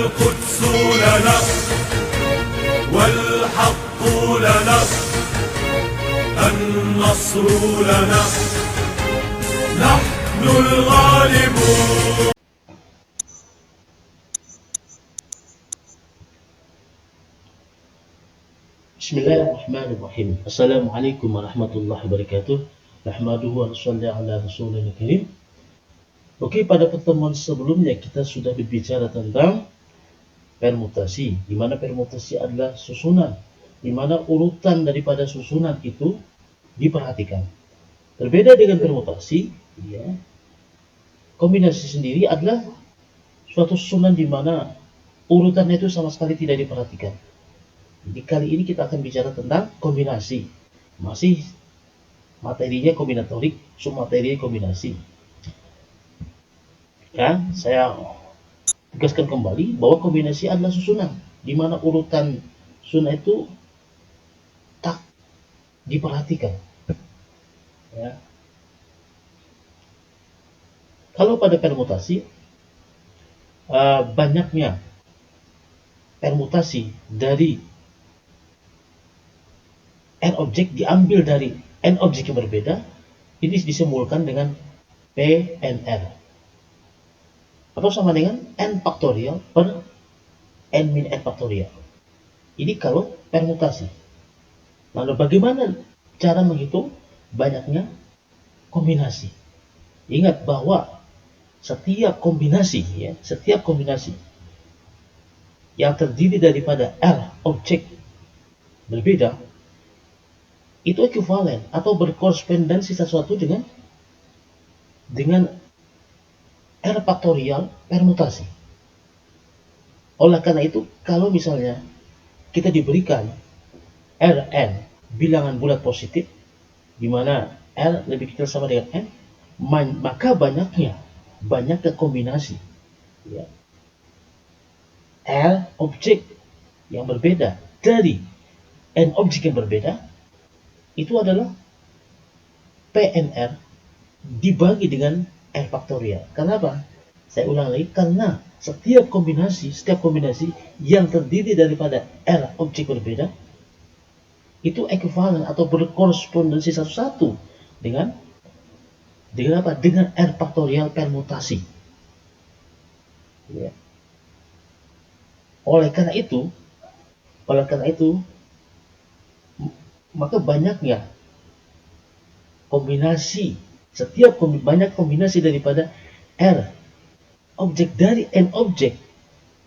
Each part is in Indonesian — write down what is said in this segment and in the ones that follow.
القدس لنا والحق لنا النصر لنا نحن الغالبون. Bismillahirrahmanirrahim. Assalamualaikum warahmatullahi wabarakatuh. Nahmaduhu wa nusalli ala rasulil karim. Oke, pada pertemuan sebelumnya kita sudah berbicara tentang permutasi, di mana permutasi adalah susunan, di mana urutan daripada susunan itu diperhatikan. Berbeda dengan permutasi, ya, kombinasi sendiri adalah suatu susunan di mana urutannya itu sama sekali tidak diperhatikan. Jadi kali ini kita akan bicara tentang kombinasi. Masih materinya kombinatorik, submaterinya kombinasi. Ya, saya tegaskan kembali bahwa kombinasi adalah susunan, di mana urutan susunan itu tak diperhatikan. Ya. Kalau pada permutasi, banyaknya permutasi dari n objek diambil dari n objek yang berbeda, ini disimbolkan dengan PNR, atau sama dengan n faktorial per n min n faktorial. Ini kalau permutasi. Lalu bagaimana cara menghitung banyaknya kombinasi? Ingat bahwa setiap kombinasi yang terdiri daripada R objek berbeda itu ekuivalen atau berkorespondensi sesuatu dengan R faktorial permutasi. Oleh karena itu, kalau misalnya kita diberikan Rn bilangan bulat positif, di mana R lebih kecil sama dengan n, maka banyak kombinasi, ya, R objek yang berbeda dari n objek yang berbeda itu adalah PNR dibagi dengan R faktorial. Kenapa? Saya ulang lagi, karena setiap kombinasi yang terdiri daripada R objek berbeda itu ekuivalen atau berkorespondensi satu-satu dengan apa? Dengan R faktorial permutasi. Ya. Oleh karena itu, maka banyaknya kombinasi, banyak kombinasi daripada R objek dari N objek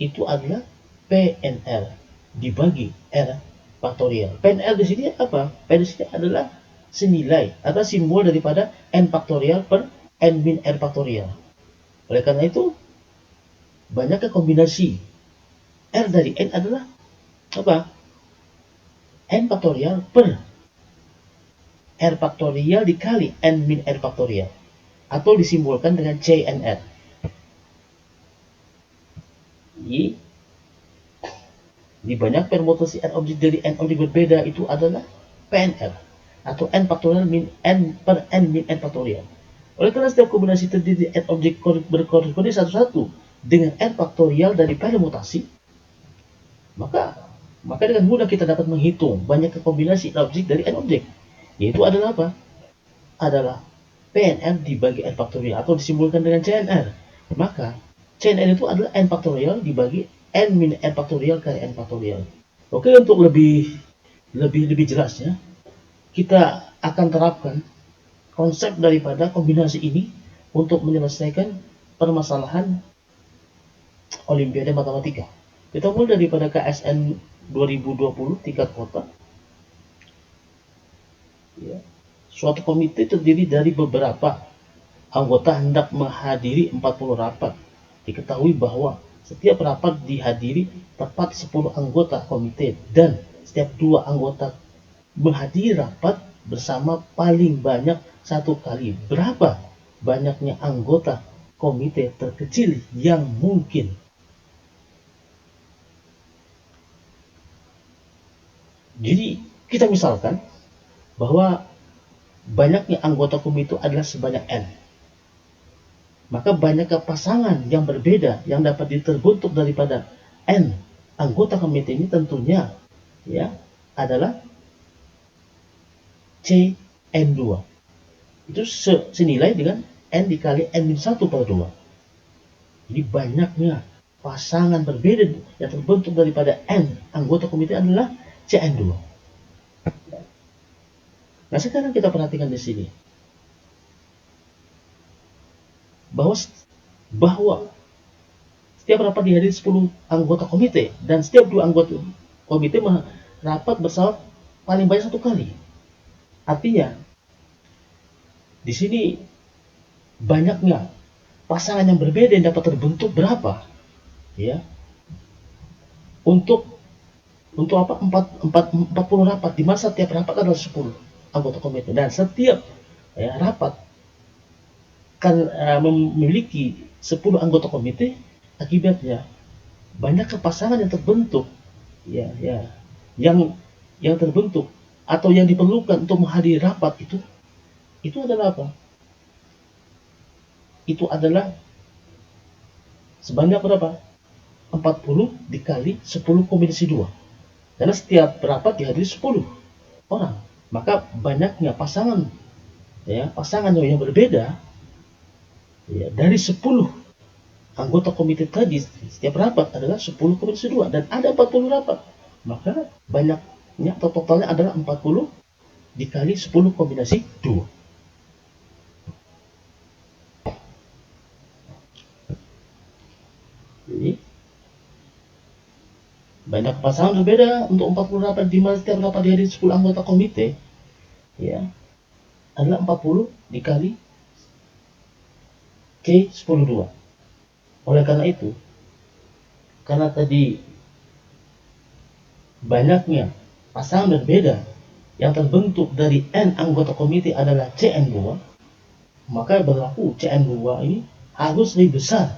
itu adalah PNR dibagi R faktorial. PNR di sini apa? PNR di sini adalah senilai atau simbol daripada N faktorial per N min R faktorial. Oleh karena itu, banyaknya kombinasi R dari N adalah apa? N faktorial per R faktorial dikali N min R faktorial, atau disimbolkan dengan CNR. Di banyak permutasi N objek dari N objek berbeda itu adalah PNR atau N faktorial min N per N min N faktorial. Oleh karena setiap kombinasi terdiri N objek berkorespondensi satu-satu dengan N faktorial dari permutasi, maka dengan mudah kita dapat menghitung banyak kombinasi objek dari N objek, yaitu adalah apa? Adalah PNR dibagi N faktorial atau disimbolkan dengan CNR. Maka CNR itu adalah N faktorial dibagi N min N faktorial kali N faktorial. Oke, untuk lebih jelasnya, kita akan terapkan konsep daripada kombinasi ini untuk menyelesaikan permasalahan Olimpiade Matematika. Kita mulai daripada KSN 2020 tingkat kota. Ya. Suatu komite terdiri dari beberapa anggota hendak menghadiri 40 rapat. Diketahui bahwa setiap rapat dihadiri tepat 10 anggota komite, dan setiap 2 anggota menghadiri rapat bersama paling banyak 1 kali. Berapa banyaknya anggota komite terkecil yang mungkin? Jadi kita misalkan bahwa banyaknya anggota komite adalah sebanyak N. Maka banyaknya pasangan yang berbeda yang dapat terbentuk daripada N anggota komite ini tentunya ya adalah CN2. Itu senilai dengan N dikali N-1 per 2. Jadi banyaknya pasangan berbeda yang terbentuk daripada N anggota komite adalah CN2. Nah, sekarang kita perhatikan di sini bahwa setiap rapat dihadiri 10 anggota komite dan setiap 2 anggota komite rapat bersama paling banyak 1 kali. Artinya di sini banyaknya pasangan yang berbeda yang dapat terbentuk berapa? Ya. Untuk apa? 40 rapat, di mana setiap rapat adalah 10 anggota komite dan setiap rapat kan memiliki 10 anggota komite. Akibatnya banyak pasangan yang terbentuk yang terbentuk atau yang diperlukan untuk menghadiri rapat itu adalah apa? Itu adalah sebanyak berapa? 40 dikali 10 kombinasi 2. Karena setiap rapat dihadiri 10 orang. Maka banyaknya pasangan yang berbeda dari 10 anggota komite tadi, setiap rapat adalah 10 kombinasi 2 dan ada 40 rapat. Maka banyaknya atau totalnya adalah 40 dikali 10 kombinasi 2. Jadi banyak pasangan berbeda untuk 40 rapat, di mana setiap rapat dihadiri 10 anggota komite adalah 40 dikali C10-2. Oleh karena itu, karena tadi banyaknya pasangan berbeda yang terbentuk dari N anggota komite adalah CN2, maka berlaku CN2 ini harus lebih besar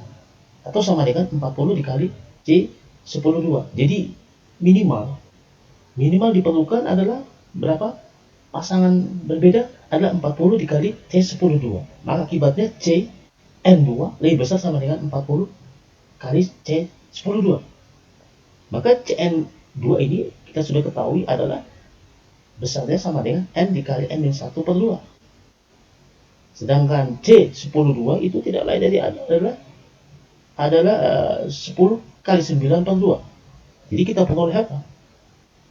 atau sama dengan 40 dikali C10-2. Jadi minimal diperlukan adalah berapa? Pasangan berbeda adalah 40 dikali C10-2. Maka akibatnya CN2 lebih besar sama dengan 40 kali C10-2. Maka CN2 ini kita sudah ketahui adalah besarnya sama dengan N dikali N-1 per 2. Sedangkan C10-2 itu tidak lain dari adalah 10 kali 9 per 2. Jadi kita peroleh apa?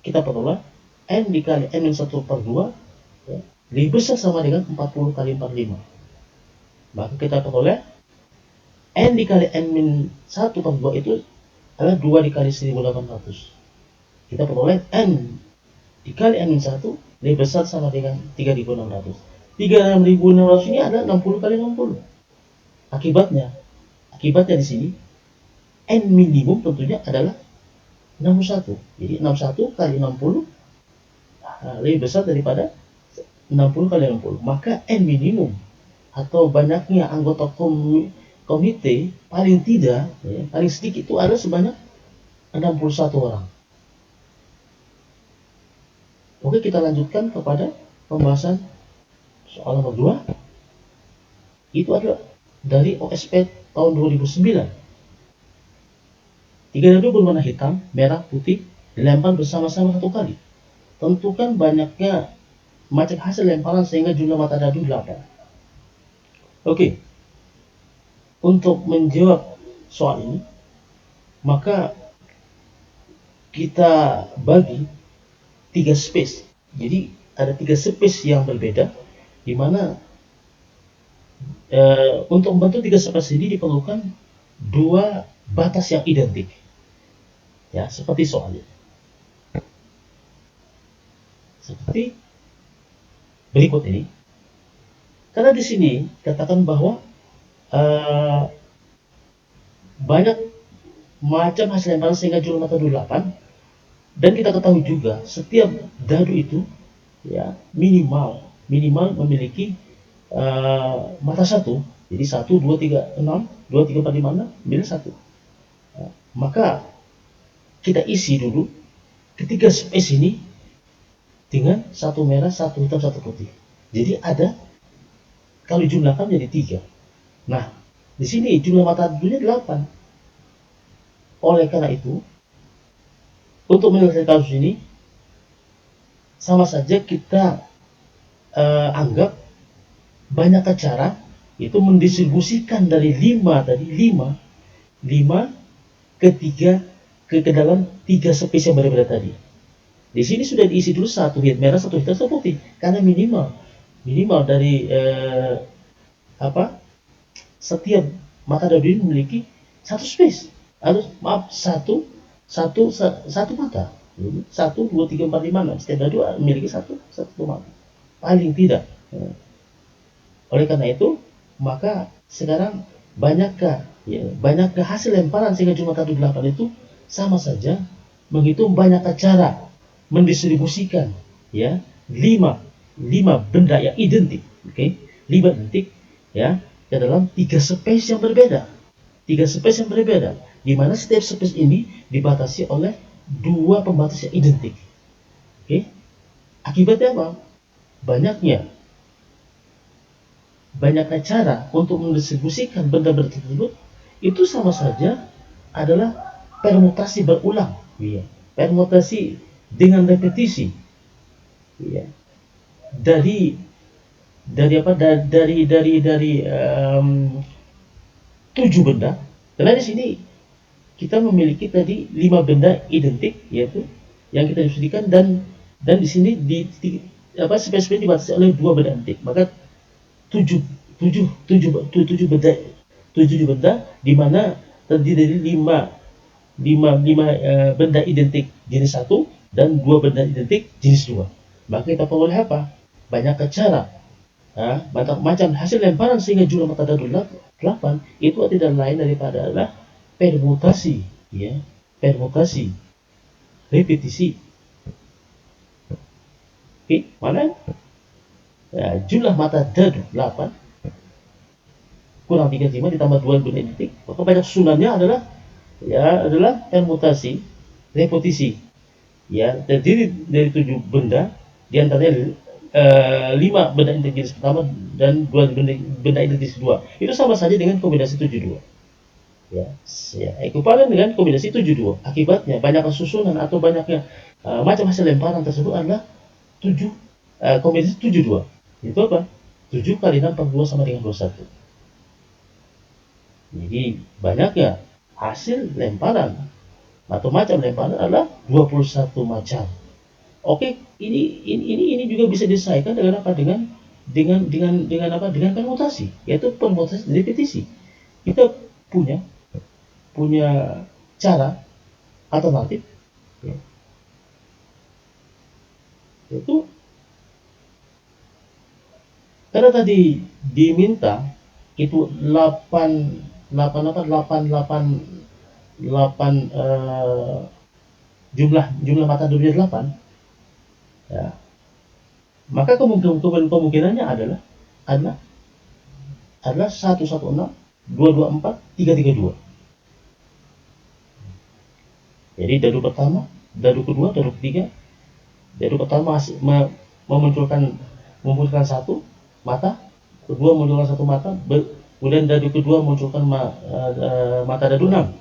Kita peroleh N dikali N-1 per 2 lebih besar sama dengan 40 kali 45. Maka kita peroleh N dikali N-1 per 2 itu adalah 2 dikali 1800. Kita peroleh N dikali N-1 lebih besar sama dengan 3600. 3600 ini adalah 60 kali 60. Akibatnya di sini N minimum tentunya adalah 61. Jadi 61 kali 60 lebih besar daripada 60 kali 60. Maka N minimum atau banyaknya anggota komite paling tidak paling sedikit itu ada sebanyak 61 orang. Oke, kita lanjutkan kepada pembahasan soal nomor 2. Itu adalah dari OSP tahun 2009. 3 dadu berwarna hitam, merah, putih dilempar bersama-sama 1 kali. Tentukan banyaknya macam hasil lemparan sehingga jumlah mata dadu 8. Oke. Untuk menjawab soal ini, maka kita bagi 3 space. Jadi ada 3 space yang berbeda, di mana untuk membentuk 3 space ini diperlukan 2 batas yang identik. Ya, seperti soalnya. Seperti berikut ini. Karena di sini katakan bahwa banyak macam hasil lemparan sehingga jumlah mata dadu 8, dan kita ketahui juga setiap dadu itu minimal memiliki mata 1. Jadi 1, 2, 3, 6, 2, 3, 4, 5, 6, bila 1. Maka kita isi dulu ketiga space ini dengan 1 merah, 1 hitam, 1 putih. Jadi ada, kalau jumlahkan menjadi 3. Nah, di sini jumlah mata dadunya 8. oleh karena itu, untuk menyelesaikan kasus ini, sama saja kita anggap banyak cara itu mendistribusikan dari 5 tadi, 5 ke 3 ke dalam 3 spesies yang berbeda tadi. Di sini sudah diisi dulu satu hit merah, satu hitam, satu putih, karena minimal dari setiap mata dadu ini memiliki satu space, atau maaf satu mata. 1, 2, 3, 4, 5, 6. Setiap dadu memiliki satu mata, paling tidak. Oleh karena itu, maka sekarang banyakkah hasil lemparan sehingga jumlah dadu 8 itu sama saja menghitung banyakkah cara mendistribusikan 5 benda yang identik, 5 identik ke dalam 3 spesies yang berbeda. 3 spesies yang berbeda, di mana setiap spesies ini dibatasi oleh 2 pembatas yang identik. Akibatnya apa? Banyaknya cara untuk mendistribusikan benda-benda tersebut itu sama saja adalah permutasi berulang, permutasi dengan repetisi, dari 7 benda. Karena di sini kita memiliki tadi 5 benda identik, yaitu yang kita diskusikan, dan di sini spesies dibatasi oleh 2 benda identik, maka 7 benda, di mana terdiri dari 5 benda identik jenis 1 dan 2 benda identik jenis 2. Maka kita peroleh apa? Banyak cara, banyak macam hasil lemparan sehingga jumlah mata dadu 8 itu tidak lain daripada adalah permutasi, repetisi. Mana? Jumlah mata dadu 8 kurang 35 ditambah 2 benda identik, maka banyak susunannya adalah permutasi, repetisi. Terdiri dari 7 benda, diantaranya 5 benda identik jenis pertama dan 2 benda identik jenis 2. Itu sama saja dengan kombinasi 72. Ekuivalen dengan kombinasi 72. Akibatnya banyaknya susunan atau banyaknya macam hasil lemparan tersebut adalah kombinasi 72. Itu apa? 7 kali 6 42 sama dengan 21. Jadi banyaknya hasil lemparan atau macam lemparan adalah 21 macam. Oke, ini juga bisa diselesaikan dengan apa? Dengan permutasi, yaitu permutasi repetisi. Kita punya cara alternatif, yaitu karena tadi diminta itu 8 jumlah mata dunia 8, maka kemungkinannya adalah 116, 224, 332. Jadi dadu pertama, dadu kedua, dadu ketiga. Dadu pertama memunculkan satu mata, kedua memunculkan satu mata, kemudian dadu kedua memunculkan mata dadu 6.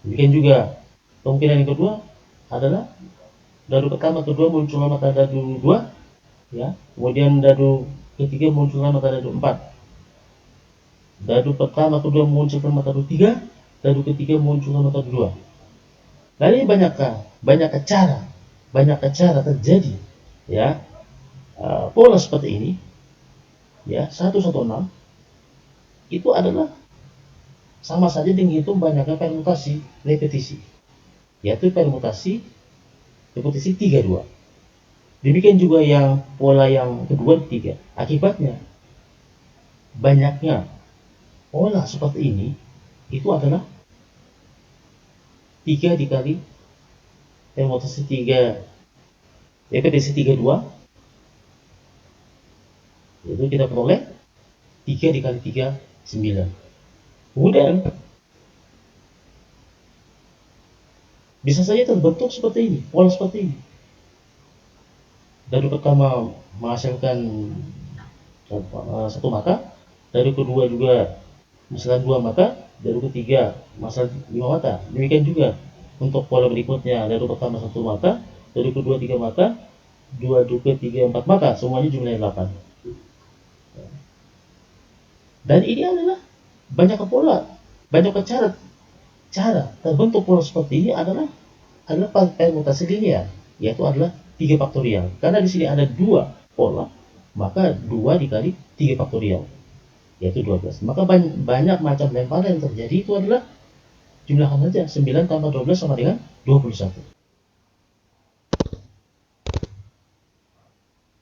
Demikian juga kemungkinan yang kedua adalah dadu pertama, kedua munculkan mata dadu 2, kemudian dadu ketiga munculkan mata dadu 4. Dadu pertama, kedua munculkan mata dadu 3, dadu ketiga munculkan mata dadu 2. Lalu banyak cara terjadi pola seperti ini, 116 itu adalah sama saja dengan hitung banyaknya permutasi repetisi, yaitu permutasi repetisi 32. Demikian juga yang pola yang kedua 3. Akibatnya banyaknya pola seperti ini itu adalah 3 dikali permutasi 3 repetisi 32, yaitu kita peroleh 3 dikali 3 9. Kemudian bisa saja terbentuk seperti ini, pola seperti ini. Dadu pertama menghasilkan satu mata, dadu kedua juga masalah 2 maka dari ukur 3 masalah 5 maka. Demikian juga untuk pola berikutnya, dari ukur pertama 1 maka, dari ukur 2 3 maka, 2 2 3 4 maka, semuanya jumlahnya 8. Dan ini adalah banyak pola, banyak cara terbentuk pola seperti ini adalah permutasi linear, yaitu adalah 3 faktorial. Karena di sini ada 2 pola, maka 2 dikali 3 faktorial, yaitu 12. Maka banyak macam lemparan yang terjadi itu adalah jumlahkan saja 9 tambah 12 sama dengan 21.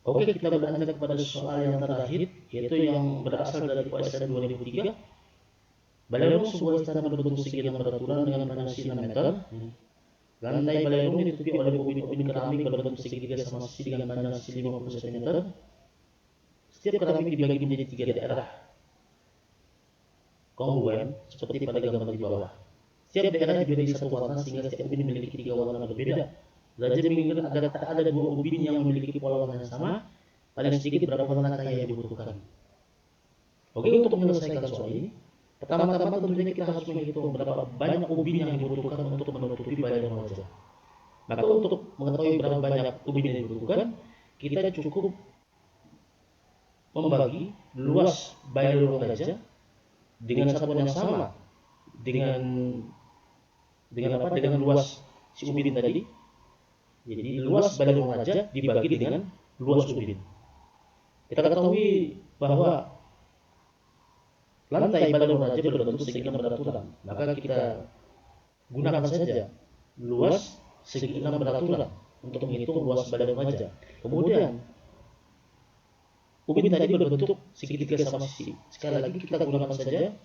Oke, kita berlanjut kepada soal yang terakhir, yaitu yang berasal dari OSN 2003. Balai Lorong sebuah istana berbentuk segi yang beraturan dengan panasi 6 meter. Lantai balai lorong ditutupi oleh ubin-ubin keramik berbentuk segitiga sama sisi dengan panjang 50 cm. Setiap keramik dibagi menjadi 3 daerah kongruen seperti pada gambar di bawah. Setiap daerah diberi satu warna sehingga setiap ubin memiliki 3 warna berbeda. Belajar mengingat agar tak ada 2 ubin yang memiliki pola warna yang sama, paling sedikit berapa warna kaya yang dibutuhkan. Oke, untuk menyelesaikan soal ini, pertama-tama tentunya kita harus menghitung berapa banyak ubin yang dibutuhkan untuk menutupi balai lorong wajah. Maka untuk mengetahui berapa banyak ubin yang dibutuhkan, kita cukup membagi luas balai lorong gajah dengan satuan yang sama dengan luas si ubin tadi. Jadi luas balai lorong gajah dibagi dengan luas ubin. Kita ketahui bahwa lantai balai lorong gajah berbentuk segi 6 beraturan. Maka kita gunakan saja luas segi 6 beraturan untuk menghitung luas balai lorong gajah. Kemudian ubin tadi berbentuk segitiga sama sisi. Sekali lagi kita gunakan saja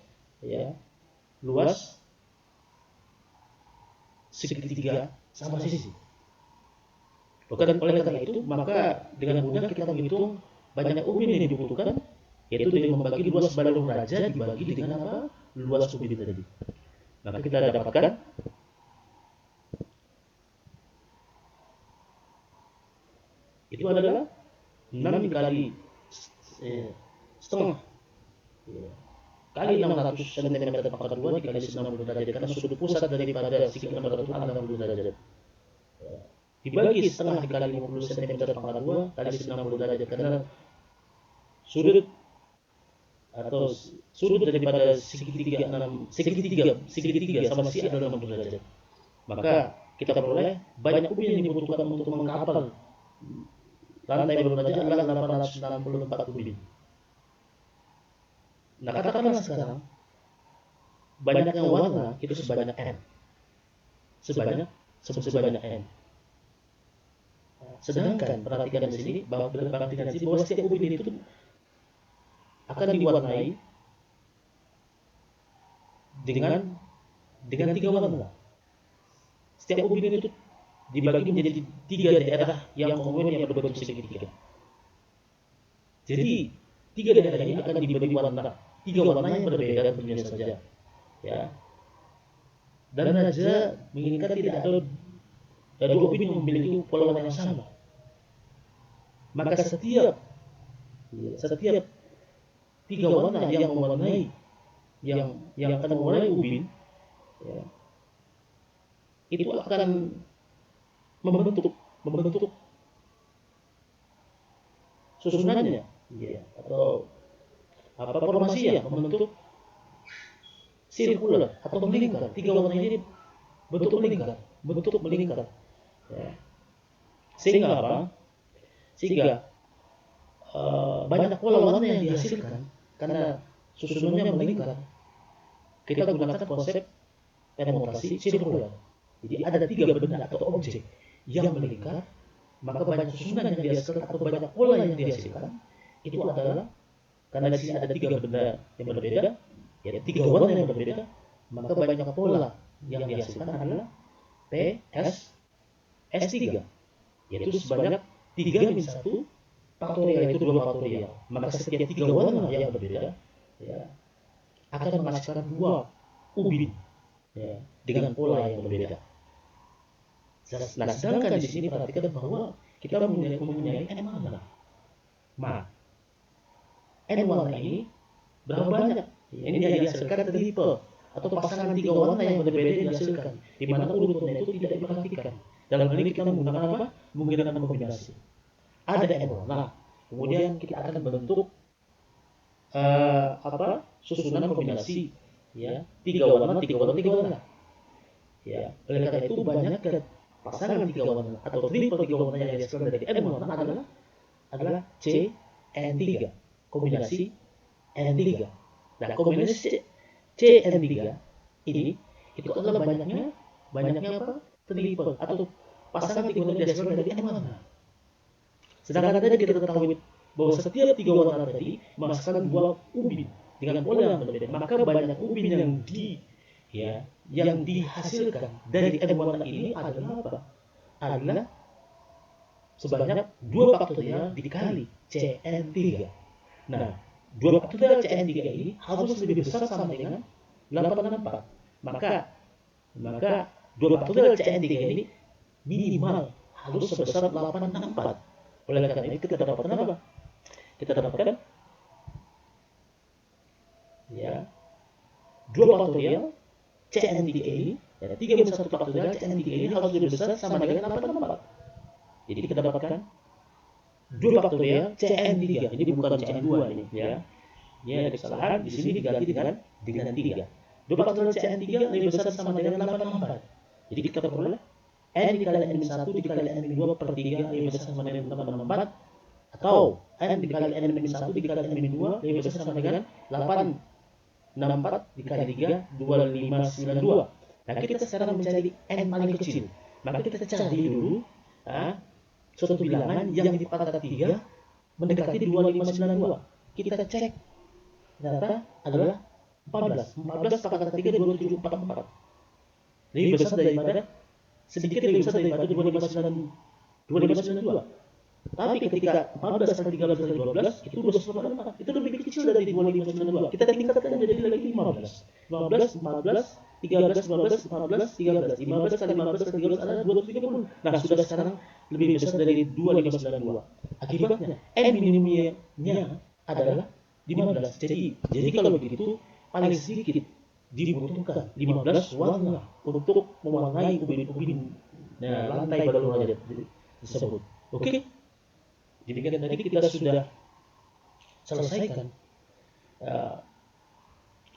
ya luas segitiga sama sisi. Oleh karena itu, maka dengan mudah kita menghitung banyak ubin yang dibutuhkan, yaitu dengan membagi luas balai lorong gajah dibagi dengan apa? Luas ubin tadi. Maka kita dapatkan itu adalah 6 dikali setengah kali 600 cm pangkat 2 dikali 90 derajat, karena sudut pusat daripada segi 6 beraturan 60 derajat. Dibagi setengah dikali 50 cm pangkat 2 kali 90 derajat, karena sudut daripada segitiga sama sisi adalah 60 derajat. Maka kita peroleh banyak ubin yang dibutuhkan untuk mengkapal lantai balai gajah adalah 864 ubin. Nah, katakanlah sekarang banyaknya warna itu sebanyak n. Sebanyak n. Sedangkan perhatikan di sini bahwa setiap ubin itu akan diwarnai dengan 3 warna. Setiap ubin itu dibagi menjadi 3 daerah yang kongruen yang berbentuk segitiga. Jadi 3 daerah ini akan diberi warna, 3 warna yang berbeda tentunya saja. Ya. Dan Raja menginginkan tidak ada 2 ubin yang memiliki pola warna yang sama. Maka setiap 3 warna yang mewarnai yang akan mewarnai ubin, ya, itu akan membentuk susunannya, ya, atau formasi ya, membentuk sirkular atau melingkar. 3 warna ini bentuk melingkar, ya. Sehingga apa? Sehingga banyak pola warna yang dihasilkan karena susunannya melingkar. Kita gunakan konsep permutasi sirkular. Jadi ada 3 benda atau objek yang melingkar, maka banyak susunan yang dihasilkan atau banyak pola yang dihasilkan. Itu adalah karena di sini ada 3 benda yang berbeda, ya 3 warna yang berbeda, maka banyak pola yang dihasilkan adalah PS3, yaitu sebanyak 3 min 1 faktorial, yaitu 2 faktorial. Maka setiap 3 warna yang berbeda, ya, akan menghasilkan 2 ubin, ya, dengan pola yang berbeda. Nah, sedangkan di sini perhatikan bahwa kita mempunyai n warna. N warna ini berapa banyak Ini yang dihasilkan triple atau pasangan tiga warna yang berbeda dihasilkan, di mana urutannya itu tidak diperhatikan. Dalam hal ini kita menggunakan apa? Menggunakan kombinasi. Ada n warna, kemudian kita akan membentuk susunan kombinasi, ya, tiga warna, ya. Oleh karena itu banyak pasangan tiga warna atau triple tiga warna yang dihasilkan dari n warna adalah CN3, kombinasi N3. Nah, kombinasi CN3 ini itu adalah banyaknya apa? Triple atau pasangan tiga warna dihasilkan dari n warna. Sedangkan tadi kita ketahui bahwa setiap tiga warna tadi menghasilkan buah ubin dengan pola yang berbeda. Maka banyak ubin yang dihasilkan dari n warna ini adalah apa? Adalah sebanyak 2 faktorial dikali CN3. Nah, 2 faktorial CN3 ini harus lebih besar sama dengan 864. Maka 2 faktorial CN3 ini minimal harus sebesar 864. Oleh karena itu kita dapatkan apa? Kita dapatkan ya 2 faktorial CN3 ini, ya 3 minus 1 faktorial CN3 ini harus lebih besar sama dengan 864. Jadi kita dapatkan 2 faktorial CN3. Ini bukan CN2 ini, ya. Ini ada kesalahan, di sini diganti dengan 3. 2 faktorial CN3 lebih besar sama dengan 864. Jadi kita peroleh N dikali N-1 dikali N-2 per 3 lebih besar sama dengan 864, atau N dikali N-1 dikali N-2 lebih besar sama dengan 864 dikali 3 2592. Nah, kita sekarang mencari N paling kecil. Maka kita cari dulu suatu bilangan yang dipangkat 3 mendekati 2592. Kita cek ternyata adalah 14 pangkat 3 2744. Lebih besar daripada sedikit lebih besar daripada 2592. Tapi ketika 14 kali 13 kali 12 itu 284. Itu lebih kecil dari 2592. Kita tingkatkan menjadi lagi 15, 13, 15 kali 15 kali 13 adalah 270. Nah, sudah sekarang lebih besar dari 2592. Akibatnya N minimumnya adalah 15. Jadi kalau begitu paling sedikit dibutuhkan 15 warna untuk mewarnai ubin-ubin lantai balon rajat tersebut. Oke. Demikian tadi kita sudah selesaikan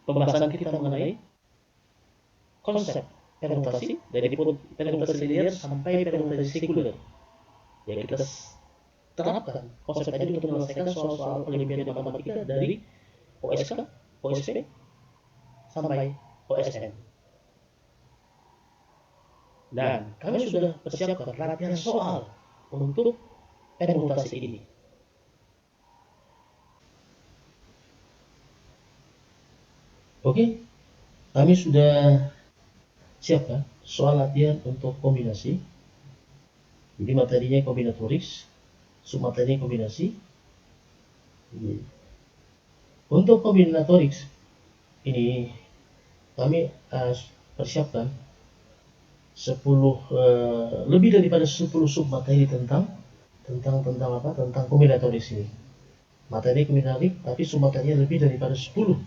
pembahasan kita mengenai konsep permutasi dari permutasi linear sampai permutasi sekunder. Ya, kita terapkan konsep tadi untuk menyelesaikan soal-soal olimpiade matematika dari OSK, OSP sampai OSN. Dan kami sudah persiapkan latihan soal untuk permutasi ini. Oke, kami sudah siapkan soal latihan untuk kombinasi. Jadi materinya kombinatoris, submaterinya kombinasi. Untuk kombinatoris ini kami persiapkan 10 lebih daripada 10 submateri tentang kombinatoris ini. Materi kombinatoris tapi submaterinya lebih daripada 10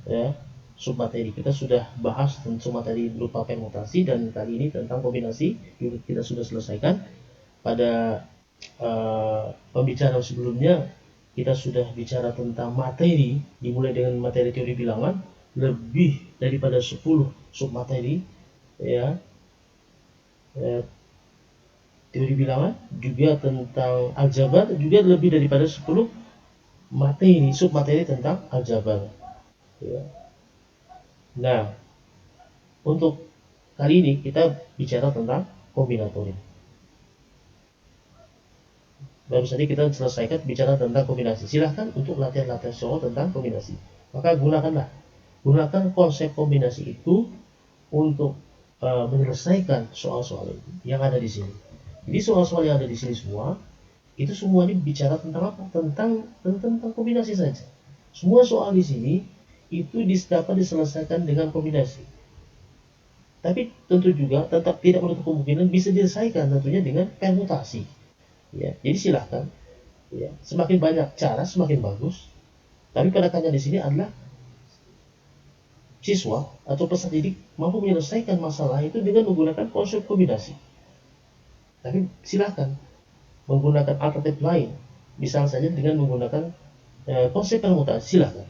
ya. Submateri kita sudah bahas tentang submateri berupa permutasi, dan kali ini tentang kombinasi kita sudah selesaikan. Pada pembicaraan sebelumnya kita sudah bicara tentang materi, dimulai dengan materi teori bilangan lebih daripada 10 submateri ya. Teori bilangan juga tentang aljabar juga lebih daripada 10 materi submateri tentang aljabar ya. Nah, untuk kali ini kita bicara tentang kombinatorik. Baru saja kita selesaikan bicara tentang kombinasi. Silahkan untuk latihan-latihan soal tentang kombinasi. Maka gunakan konsep kombinasi itu untuk menyelesaikan soal-soal yang ada di sini. Jadi soal-soal yang ada di sini semua itu semuanya bicara tentang apa? Tentang kombinasi saja. Semua soal di sini itu dapat diselesaikan dengan kombinasi. Tapi tentu juga tetap tidak menutup kemungkinan bisa diselesaikan tentunya dengan permutasi. Ya, jadi silakan. Ya, semakin banyak cara semakin bagus. Tapi penekannya di sini adalah siswa atau peserta didik mampu menyelesaikan masalah itu dengan menggunakan konsep kombinasi. Tapi silakan menggunakan alternatif lain, misal saja dengan menggunakan konsep permutasi, silakan.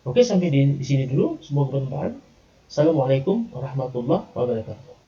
Oke, sampai di sini dulu, semoga bermanfaat. Assalamualaikum warahmatullahi wabarakatuh.